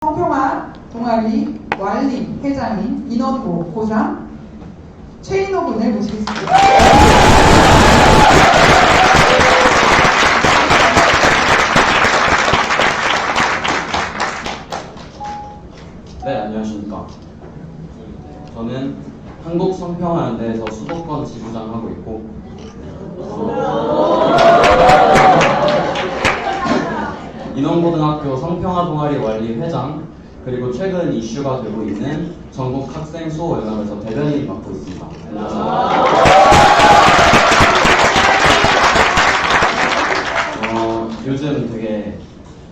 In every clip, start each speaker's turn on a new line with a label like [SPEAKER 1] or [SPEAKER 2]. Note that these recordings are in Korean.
[SPEAKER 1] 성평화 동아리 완리 회장인 인원고 고3 최인호 군을 모시겠습니다.
[SPEAKER 2] 네, 안녕하십니까. 저는 한국성평화연대에서 수도권 지부장 하고 있고, 인원고등학교 성평화 동아리 완리 회장, 그리고 최근 이슈가 되고 있는 전국 학생 수호연합에서 대변인 맡고 있습니다. 요즘 되게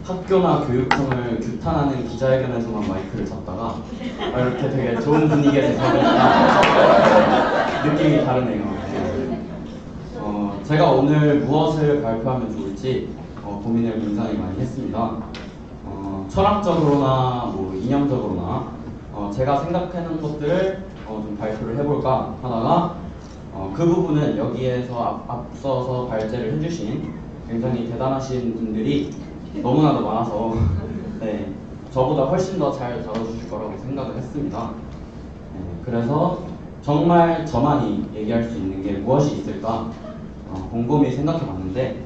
[SPEAKER 2] 학교나 교육청을 규탄하는 기자회견에서만 마이크를 잡다가 이렇게 되게 좋은 분위기에서 잡으니까 느낌이 다르네요. 제가 오늘 무엇을 발표하면 좋을지 고민을 굉장히 많이 했습니다. 철학적으로나 이념적으로나 제가 생각하는 것들을 좀 발표를 해볼까 하다가 그 부분은 여기에서 앞서서 발제를 해주신 굉장히 대단하신 분들이 너무나도 많아서 네, 저보다 훨씬 더 잘 다뤄주실 거라고 생각을 했습니다. 그래서 정말 저만이 얘기할 수 있는 게 무엇이 있을까 곰곰이 생각해봤는데,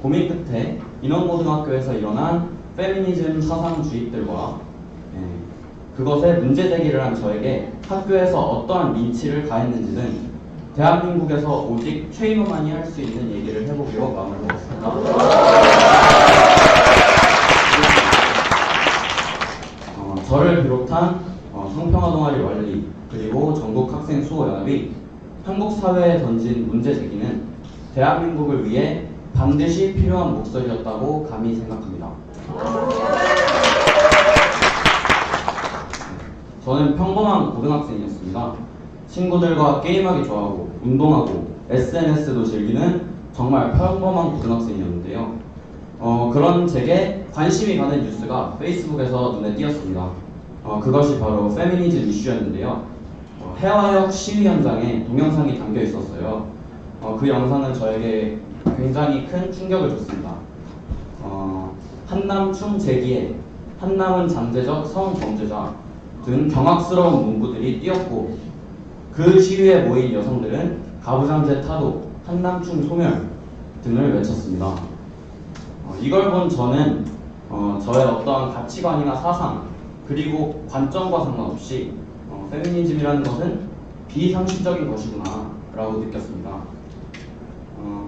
[SPEAKER 2] 고민 끝에 인원고등학교에서 일어난 페미니즘 사상 주입들과 그것에 문제 제기를 한 저에게 학교에서 어떠한 민치를 가했는지는 대한민국에서 오직 최인호만이 할 수 있는 얘기를 해보기로 마음을 먹었습니다. 저를 비롯한 성평화 동아리 완리 그리고 전국 학생 수호연합이 한국 사회에 던진 문제 제기는 대한민국을 위해 반드시 필요한 목소리였다고 감히 생각합니다. 저는 평범한 고등학생이었습니다. 친구들과 게임하기 좋아하고 운동하고 SNS도 즐기는 정말 평범한 고등학생이었는데요. 그런 제게 관심이 가는 뉴스가 페이스북에서 눈에 띄었습니다. 그것이 바로 페미니즘 이슈였는데요. 해화역 시위 현장에 동영상이 담겨 있었어요. 그 영상은 저에게 굉장히 큰 충격을 줬습니다. 한남충 제기에 한남은 잠재적 성범죄자 등 경악스러운 문구들이 띄었고, 그 시위에 모인 여성들은 가부장제 타도, 한남충 소멸 등을 외쳤습니다. 이걸 본 저는 저의 어떠한 가치관이나 사상 그리고 관점과 상관없이 페미니즘이라는 것은 비상식적인 것이구나 라고 느꼈습니다.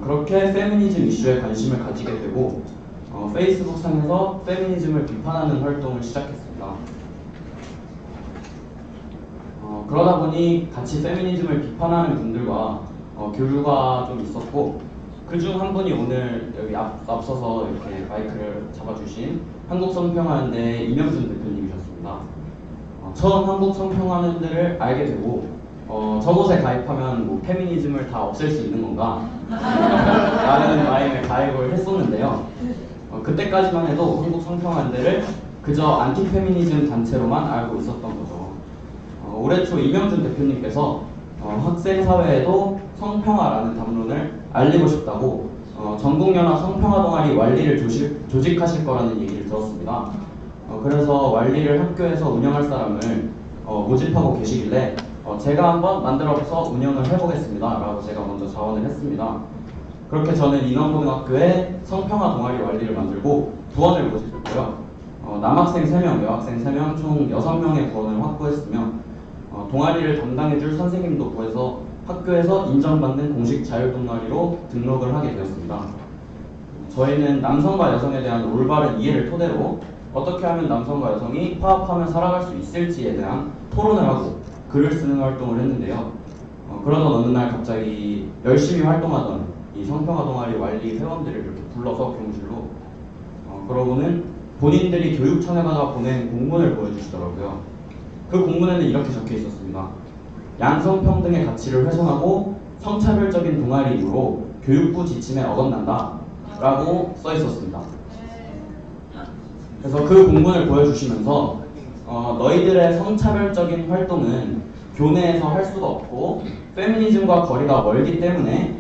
[SPEAKER 2] 그렇게 페미니즘 이슈에 관심을 가지게 되고 페이스북 상에서 페미니즘을 비판하는 활동을 시작했습니다. 그러다 보니 같이 페미니즘을 비판하는 분들과 교류가 좀 있었고, 그중 한 분이 오늘 여기 앞서서 이렇게 마이크를 잡아주신 한국성평화연대 이명준 대표님이셨습니다. 처음 한국성평화연대를 알게 되고 저곳에 가입하면 페미니즘을 다 없앨 수 있는 건가? 라는 마음에 가입을 했었는데요. 그때까지만 해도 한국성평화연대를 그저 안티페미니즘 단체로만 알고 있었던 거죠. 올해 초 이명준 대표님께서 학생 사회에도 성평화라는 담론을 알리고 싶다고 전국연합 성평화 동아리 완리를 조직하실 거라는 얘기를 들었습니다. 그래서 완리를 학교에서 운영할 사람을 모집하고 계시길래 제가 한번 만들어서 운영을 해보겠습니다 라고 제가 먼저 자원을 했습니다. 그렇게 저는 인원고등학교에 성평화 동아리 완리를 만들고 부원을 모집했고요. 남학생 3명, 여학생 3명, 총 6명의 부원을 확보했으며 동아리를 담당해줄 선생님도 구해서 학교에서 인정받는 공식 자율동아리로 등록을 하게 되었습니다. 저희는 남성과 여성에 대한 올바른 이해를 토대로 어떻게 하면 남성과 여성이 화합하며 살아갈 수 있을지에 대한 토론을 하고 글을 쓰는 활동을 했는데요. 그러던 어느 날 갑자기 열심히 활동하던 이 성평화 동아리 완리 회원들을 이렇게 불러서 교무실로 그러고는 본인들이 교육청에다가 보낸 공문을 보여주시더라고요. 그 공문에는 이렇게 적혀 있었습니다. 양성평등의 가치를 훼손하고 성차별적인 동아리이므로 교육부 지침에 어긋난다 라고 써 있었습니다. 그래서 그 공문을 보여주시면서 너희들의 성차별적인 활동은 교내에서 할 수가 없고 페미니즘과 거리가 멀기 때문에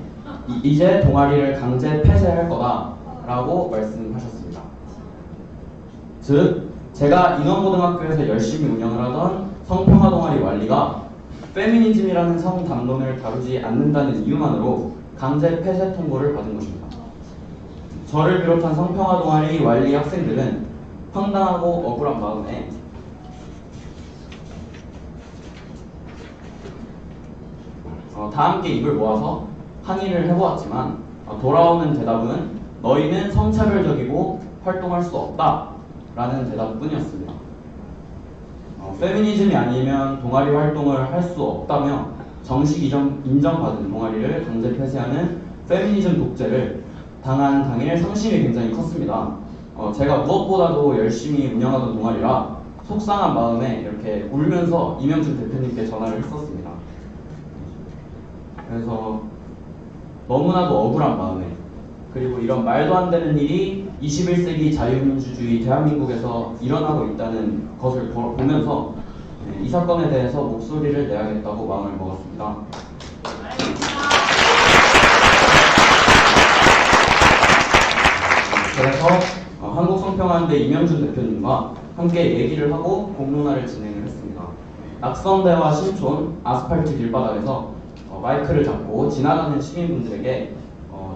[SPEAKER 2] 이제 동아리를 강제 폐쇄할 거다 라고 말씀하셨습니다. 즉 제가 인원고등학교에서 열심히 운영을 하던 성평화 동아리 완리가 페미니즘이라는 성담론을 다루지 않는다는 이유만으로 강제 폐쇄 통보를 받은 것입니다. 저를 비롯한 성평화 동아리 완리 학생들은 황당하고 억울한 마음에 다 함께 입을 모아서 항의를 해보았지만 돌아오는 대답은 너희는 성차별적이고 활동할 수 없다 라는 대답뿐이었습니다. 페미니즘이 아니면 동아리 활동을 할 수 없다며 정식 인정받은 동아리를 강제 폐쇄하는 페미니즘 독재를 당한 당일 상심이 굉장히 컸습니다. 제가 무엇보다도 열심히 운영하던 동아리라 속상한 마음에 이렇게 울면서 이명준 대표님께 전화를 했었습니다. 그래서 너무나도 억울한 마음에, 그리고 이런 말도 안 되는 일이 21세기 자유민주주의 대한민국에서 일어나고 있다는 것을 보면서 이 사건에 대해서 목소리를 내야겠다고 마음을 먹었습니다. 그래서 한국성평화연대 이명준 대표님과 함께 얘기를 하고 공론화를 진행을 했습니다. 낙성대와 신촌 아스팔트 길바닥에서 마이크를 잡고 지나가는 시민분들에게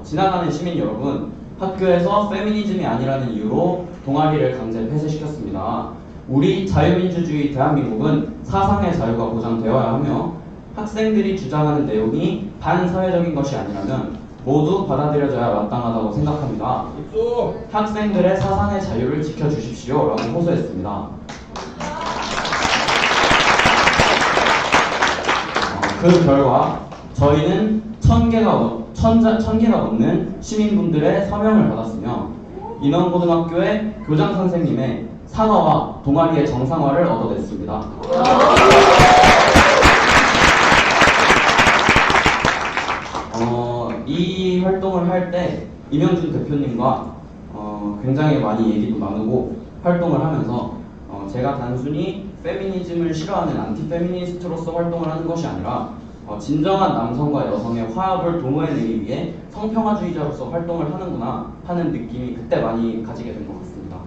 [SPEAKER 2] 지나가는 시민 여러분, 학교에서 페미니즘이 아니라는 이유로 동아리를 강제 폐쇄시켰습니다. 우리 자유민주주의 대한민국은 사상의 자유가 보장되어야 하며 학생들이 주장하는 내용이 반사회적인 것이 아니라면 모두 받아들여져야 마땅하다고 생각합니다. 학생들의 사상의 자유를 지켜주십시오 라고 호소했습니다. 그 결과 저희는 1000개가 넘는 시민분들의 서명을 받았으며 인원고등학교의 교장 선생님의 사과와 동아리의 정상화를 얻어냈습니다. 이 활동을 할 때 이명준 대표님과 굉장히 많이 얘기도 나누고 활동을 하면서 제가 단순히 페미니즘을 싫어하는 안티페미니스트로서 활동을 하는 것이 아니라 진정한 남성과 여성의 화합을 도모해내기 위해 성평화주의자로서 활동을 하는구나 하는 느낌이 그때 많이 가지게 된 것 같습니다.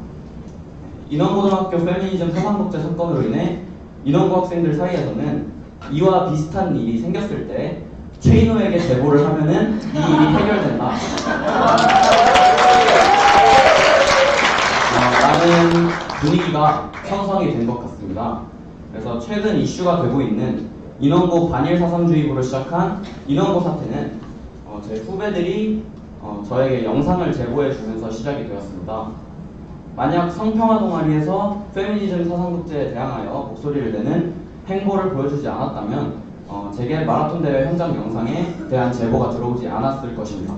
[SPEAKER 2] 인원고등학교 페미니즘 사상독재 사건으로 인해 인원고 학생들 사이에서는 이와 비슷한 일이 생겼을 때 최인호에게 제보를 하면은 이 일이 해결된다 라는 분위기가 형성이 된 것 같습니다. 그래서 최근 이슈가 되고 있는 인원고 반일사상주의부로 시작한 인원고 사태는 제 후배들이 저에게 영상을 제보해 주면서 시작이 되었습니다. 만약 성평화 동아리에서 페미니즘 사상독재에 대항하여 목소리를 내는 행보를 보여주지 않았다면 제게 마라톤 대회 현장 영상에 대한 제보가 들어오지 않았을 것입니다.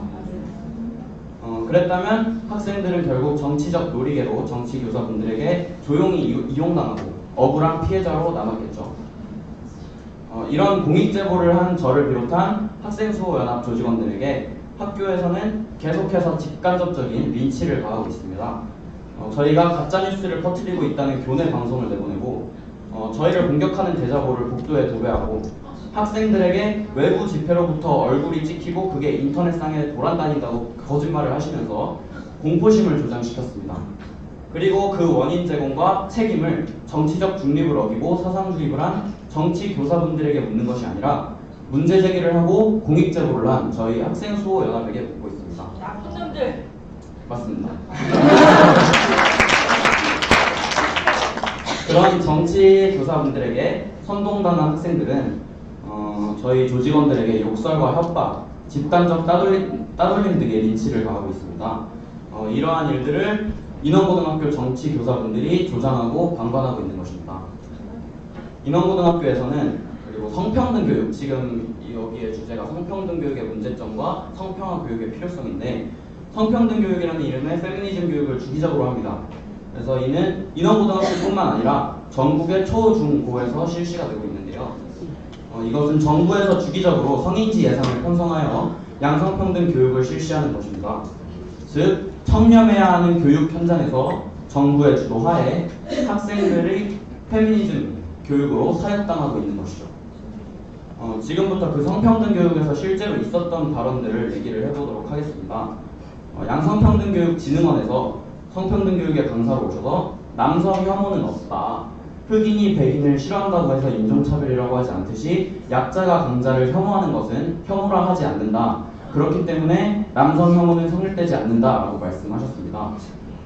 [SPEAKER 2] 그랬다면 학생들은 결국 정치적 놀이개로 정치 교사분들에게 조용히 이용당하고 억울한 피해자로 남았겠죠. 이런 공익 제보를 한 저를 비롯한 학생수호연합 조직원들에게 학교에서는 계속해서 직간접적인 린치를 가하고 있습니다. 저희가 가짜뉴스를 퍼뜨리고 있다는 교내 방송을 내보내고 저희를 공격하는 대자보를 복도에 도배하고 학생들에게 외부 지폐로부터 얼굴이 찍히고 그게 인터넷상에 돌아다닌다고 거짓말을 하시면서 공포심을 조장시켰습니다. 그리고 그 원인 제공과 책임을 정치적 중립을 어기고 사상주입을 한 정치 교사분들에게 묻는 것이 아니라 문제 제기를 하고 공익 제보를 한 저희 학생수호연합에게 묻고 있습니다.
[SPEAKER 3] 나쁜 놈들!
[SPEAKER 2] 맞습니다. 그런 정치 교사분들에게 선동당한 학생들은 저희 조직원들에게 욕설과 협박, 집단적 따돌림 등의 린치를 가하고 있습니다. 이러한 일들을 인원고등학교 정치 교사분들이 조장하고 방관하고 있는 것입니다. 인원고등학교에서는 그리고 성평등 교육, 지금 여기에 주제가 성평등 교육의 문제점과 성평화 교육의 필요성인데 성평등 교육이라는 이름의 페미니즘 교육을 주기적으로 합니다. 그래서 이는 인원고등학교뿐만 아니라 전국의 초, 중, 고에서 실시가 되고 있는데요. 이것은 정부에서 주기적으로 성인지 예산을 편성하여 양성평등 교육을 실시하는 것입니다. 즉, 청렴해야 하는 교육 현장에서 정부의 주도하에 학생들의 페미니즘 교육으로 사역당하고 있는 것이죠. 지금부터 그 성평등 교육에서 실제로 있었던 발언들을 얘기를 해보도록 하겠습니다. 양성평등교육진흥원에서 성평등교육의 강사로 오셔서 남성 혐오는 없다. 흑인이 백인을 싫어한다고 해서 인종차별이라고 하지 않듯이 약자가 강자를 혐오하는 것은 혐오라 하지 않는다. 그렇기 때문에 남성 혐오는 성립되지 않는다라고 말씀하셨습니다.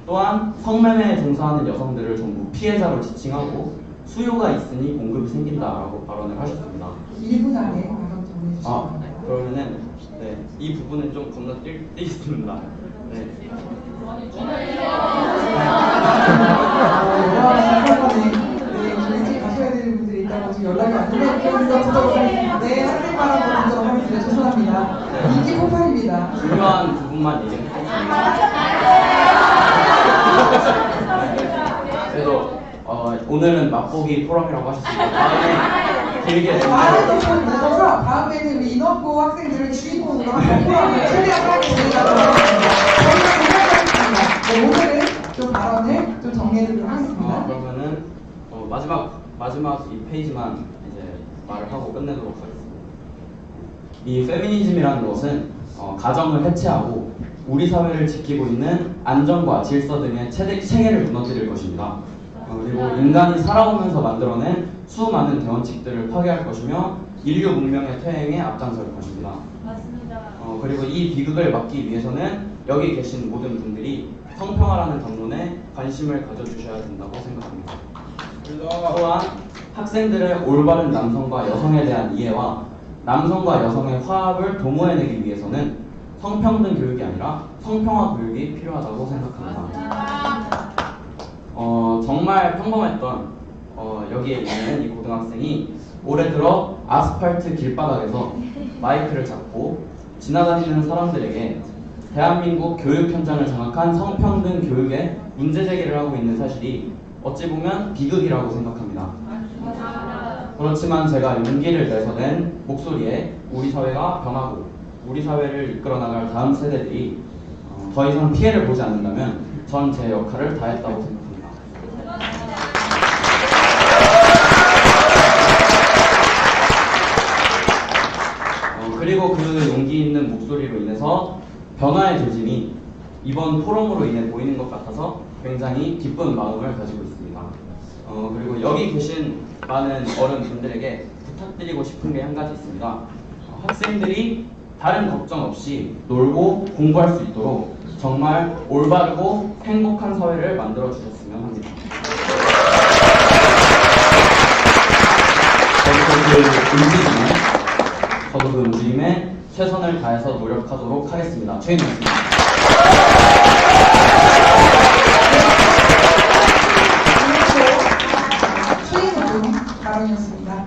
[SPEAKER 2] 또한 성매매에 종사하는 여성들을 전부 피해자로 지칭하고 수요가 있으니 공급이 생긴다라고 발언을 하셨습니다.
[SPEAKER 1] 1분 안에 발언 정리해 주시기 바랍니다.
[SPEAKER 2] 그러면은 이 부분은 좀 건너뛰겠습니다. 네.
[SPEAKER 1] 저희 집 가셔야 되는 분들이 있다고 지금 연락이 왔는데 좀 더 듣도록 하겠습니다. 네, 학생 발언 듣도록 하겠습니다. 죄송합니다. 인기 폭발입니다.
[SPEAKER 2] 중요한 부분만 얘기하겠습니다. 그래서 오늘은 맛보기 포럼이라고 하셨습니다. 다음에 길게
[SPEAKER 1] 말을 너무 늦어서 다음에는 우리 인원고 학생들을 주인공으로 한번 포럼을 최대한 하게 되리라고 저희가 노력하겠습니다. 오늘은 좀 발언을 좀 정리해드리도록 하겠습니다.
[SPEAKER 2] 그러면은 마지막 이 페이지만 이제 말을 하고 끝내도록 하겠습니다. 이 페미니즘이라는 것은 가정을 해체하고 우리 사회를 지키고 있는 안전과 질서 등의 체계를 무너뜨릴 것입니다. 그리고 인간이 살아오면서 만들어낸 수많은 대원칙들을 파괴할 것이며 인류 문명의 퇴행에 앞장설 것입니다.
[SPEAKER 3] 맞습니다.
[SPEAKER 2] 그리고 이 비극을 막기 위해서는 여기 계신 모든 분들이 성평화라는 담론에 관심을 가져주셔야 된다고 생각합니다. 또한 학생들의 올바른 남성과 여성에 대한 이해와 남성과 여성의 화합을 도모해내기 위해서는 성평등 교육이 아니라 성평화 교육이 필요하다고 생각합니다. 정말 평범했던 여기에 있는 이 고등학생이 올해 들어 아스팔트 길바닥에서 마이크를 잡고 지나다니는 사람들에게 대한민국 교육 현장을 장악한 성평등 교육에 문제 제기를 하고 있는 사실이 어찌 보면 비극이라고 생각합니다. 그렇지만 제가 용기를 내서 낸 목소리에 우리 사회가 변하고 우리 사회를 이끌어 나갈 다음 세대들이 더 이상 피해를 보지 않는다면 전 제 역할을 다했다고 생각합니다. 그리고 그 용기 있는 목소리로 인해서 변화의 조짐이 이번 포럼으로 인해 보이는 것 같아서 굉장히 기쁜 마음을 가지고 있습니다. 그리고 여기 계신 많은 어른분들에게 부탁드리고 싶은 게 한 가지 있습니다. 학생들이 다른 걱정 없이 놀고 공부할 수 있도록 정말 올바르고 행복한 사회를 만들어 주셨으면 합니다. 저도 그 움직임에 최선을 다해서 노력하도록 하겠습니다. 최인호였습니다.
[SPEAKER 1] 최인호 발언이었습니다.